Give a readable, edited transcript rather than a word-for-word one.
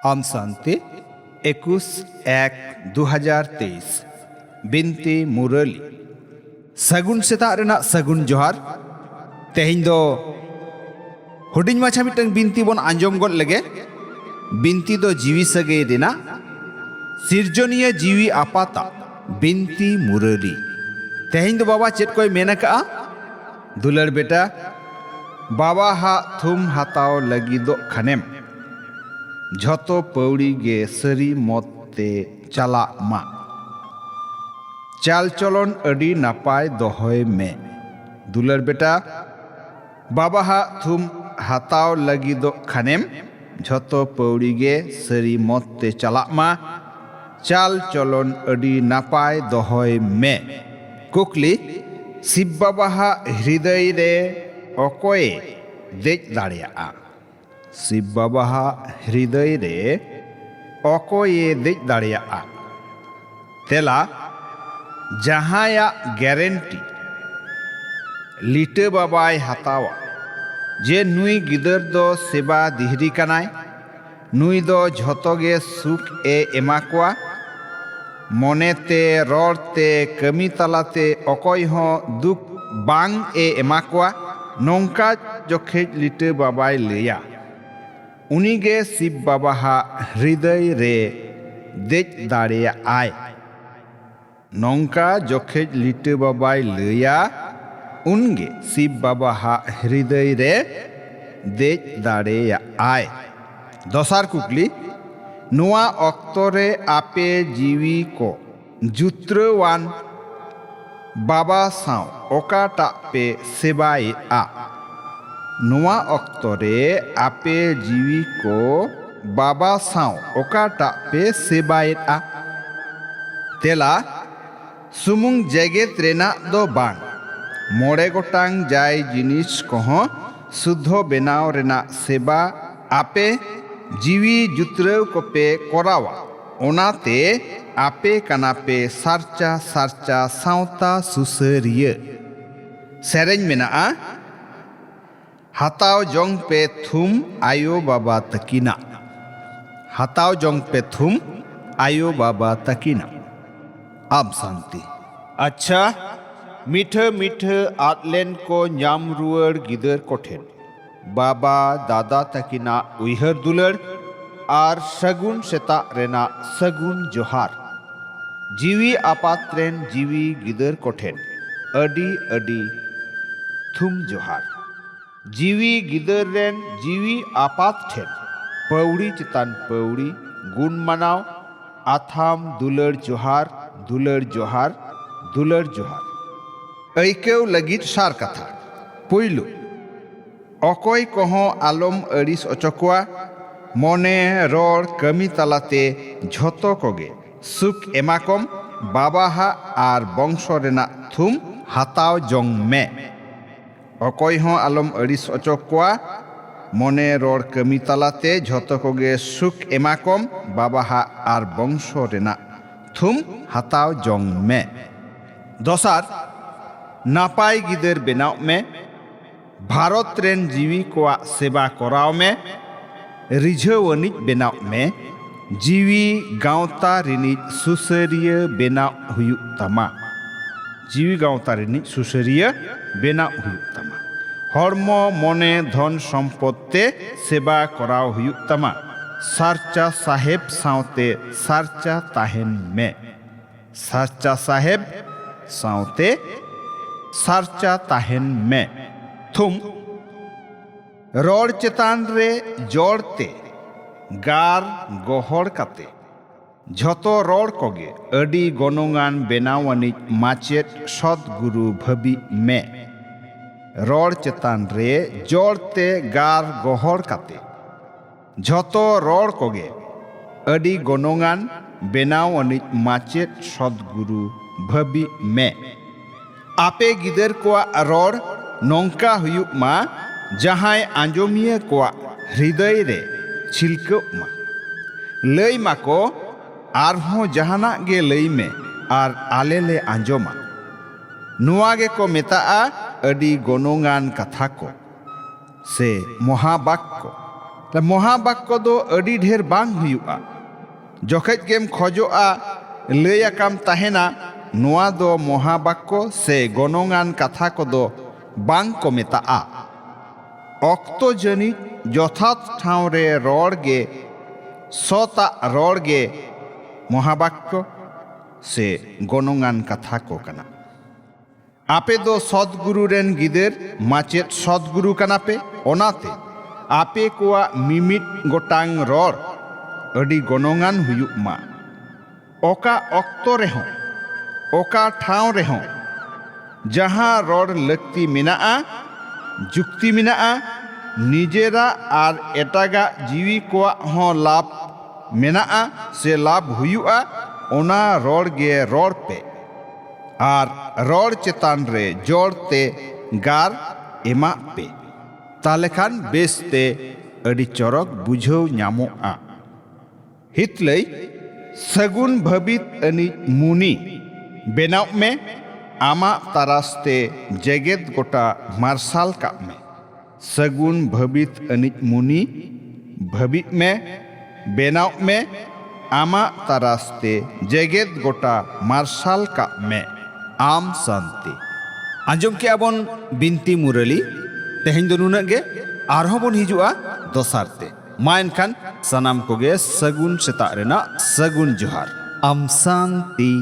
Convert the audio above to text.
आम शांति 21/1/2023 बिनती मुरली सगुन सेता रेना सगुन जोहार तेहिं दो हुडिंग माछा मिटंग बिनती बन आंजम गद लगे बिनती दो जीवी सगे रेना सिरजनिया जीवी आपाता बिनती मुरली तेहिं दो बाबा चेत कोई मेना का दुलर बेटा बाबा हा थुम हाताव लगी दो खनेम झतो पौड़ी गे सरी मते चला मा चाल चलन अडी नापाय दोहय में दुलर बेटा बाबा हा थुम हाताव लगी दो खनेम झतो पौड़ी गे सरी मते चला मा चाल चलन अडी नापाय दोहय में कुकली शिव बाबा हा हृदय रे अकोय देज दाड़िया शिव बाबा हा हृदय रे अकोय देज दाड़िया तेला जहाया गारंटी लिटे बाबाय हतावा जे नुई गिदर दो सेवा दिहरी कनाय नुई दो झतोगे सुख ए एमाकुआ मनेते रोड़ते कमी तलाते अकोय हो दुख बांग ए एमाकुआ नौका जोखे लिटे बाबाय लिया उनीगे शिव बाबा हा हृदय रे देज दाड़िया आय नौका जोखे लिटे बाबाय लिया उनगे शिव बाबा हा हृदय रे देज दाड़िया आय दोसार कुकली नुआ अक्तरे आपे जीवी को जुत्रवान बाबा साव ओकाटा पे सेबाय आ नुआ अक्तरे आपे जीवी को बाबा साव ओकाटा पे सेबाय आ तेला सुमुंग जेगेत रेना दो बांग मोड़े गोटांग जाय जिनिस कहो शुद्धो बेनाव रेना सेबा आपे जीवी जुत्रव को पे कोरावा ओनाते आपे कनापे सारचा सारचा सावता सुसरिय सेरेंज मेना हताव जोंग पे थुम आयो बाबा तकीना हताव जोंग पे थुम आयो बाबा तकीना अब शांति अच्छा मीठ मीठ आतलेन को न्याम रुअर गिदर कोठेन बाबा दादा तकीना उइहर दुलर आर सगुन सेता रेना सगुन जोहार जीवी आपात्रेन जीवी गिदर कोठेन अडी अडी थुम जोहार जीवी गिदर रेन जीवी आपात ठेन पौड़ी चितान पौड़ी गुण मनाव आथाम दुलर जोहार दुलर जोहार दुलर जोहार ऐकेव लगित सार कथा पुइलु अकोय कहो आलम अड़िस अचकुआ मने रोड़ कमी तलाते झतो कोगे सुख एमाकम बाबा हा आर बंशो रेना थुम हाताव जोंग में अकोय हो आलम अड़िस अचकुआ मने रोड़ कमी तलाते झतो कोगे सुख एमाकम बाबा हा आर बंशो रेना थुम हाताव जोंग में दोसार नापाय गिदर बेनाव में भारत रेन जीवी को सेवा कराव में रिझवनिज बेनाव में जीवी गावता रिनिज सुसरिय बेनाव हुयुग तमा जीवी गावता रिनिज सुसरिय बेनाव हुयुग तमा हर्म मने धन सम्पत्ते सेवा कराव हुयुग तमा सारचा साहेब सावते सारचा ताहेन में सारचा साहेब सावते सारचा ताहेन में थुम रोड़ चेतान रे जोड़ते गार गोहर काते झतो रोड़ कोगे अडी गनोंगान बेनावानिज माचेत सदगुरु भबी में रोड़ चेतान रे जोड़ते गार गोहर काते झतो रोड़ कोगे अडी गनोंगान बेनावानिज माचेत सदगुरु भबी में आपे गिदर को रोड़ नौका हुयुग मा जहाय आंजोमिया को हृदय रे छिलको मा लई माको आरहों जहाना गे लई में आर आले ले आंजोमा नुआ गे को मेता अडी गनोंगान कथा को से महाबाक्य महाबाक्य दो अड़ी ढेर बांग हुयुआ जखेज गेम खोजोआ लैयाकाम ताहेना नोआ दो महाबाक्य से गनंगान कथा कोदो बांग को मेताआ ऑक्तो जनी यथार्थ ठाव रे रोड़ गे सता रोड़ गे महाबाक्य से गनंगान कथा को कना आपे दो सदगुरु रेन गिदर माचेत सदगुरु कनापे ओनाते आपे कोआ मिमिट गोटांग रोड़ अड़ी गनंगान हुयुक मा ओका ऑक्तो रेहों ओका ठाव रेहों जहां रोड़ लक्ति मिनाआ जुक्ति मिनाआ निजेरा आर एटागा जीवी कोआ हों लाभ मिनाआ से लाभ हुयुआ ओना रोड़ गे रोड़ पे आर रोड़ चेतान रे जोड़ते गार एमा पे ताले खान बेसते अड़ी चरक बुझो ᱧᱟᱢᱚᱜᱼᱟ हितलई सगुन भबित अनि मुनि बेनाव में आमा तारास्ते जगत गोटा मार्शाल का में सगुन भबित अनिज मुनि भबित में बेनाव में आमा तारास्ते जगत गोटा मार्शाल का में आम शांति आंजम के अबन बिनती मुरली तेहें दो नुना गे आरहों बन हिजुआ दोसारते मायन खान सनाम कोगे सगुन सेता रेना सगुन जोहार आम शांति।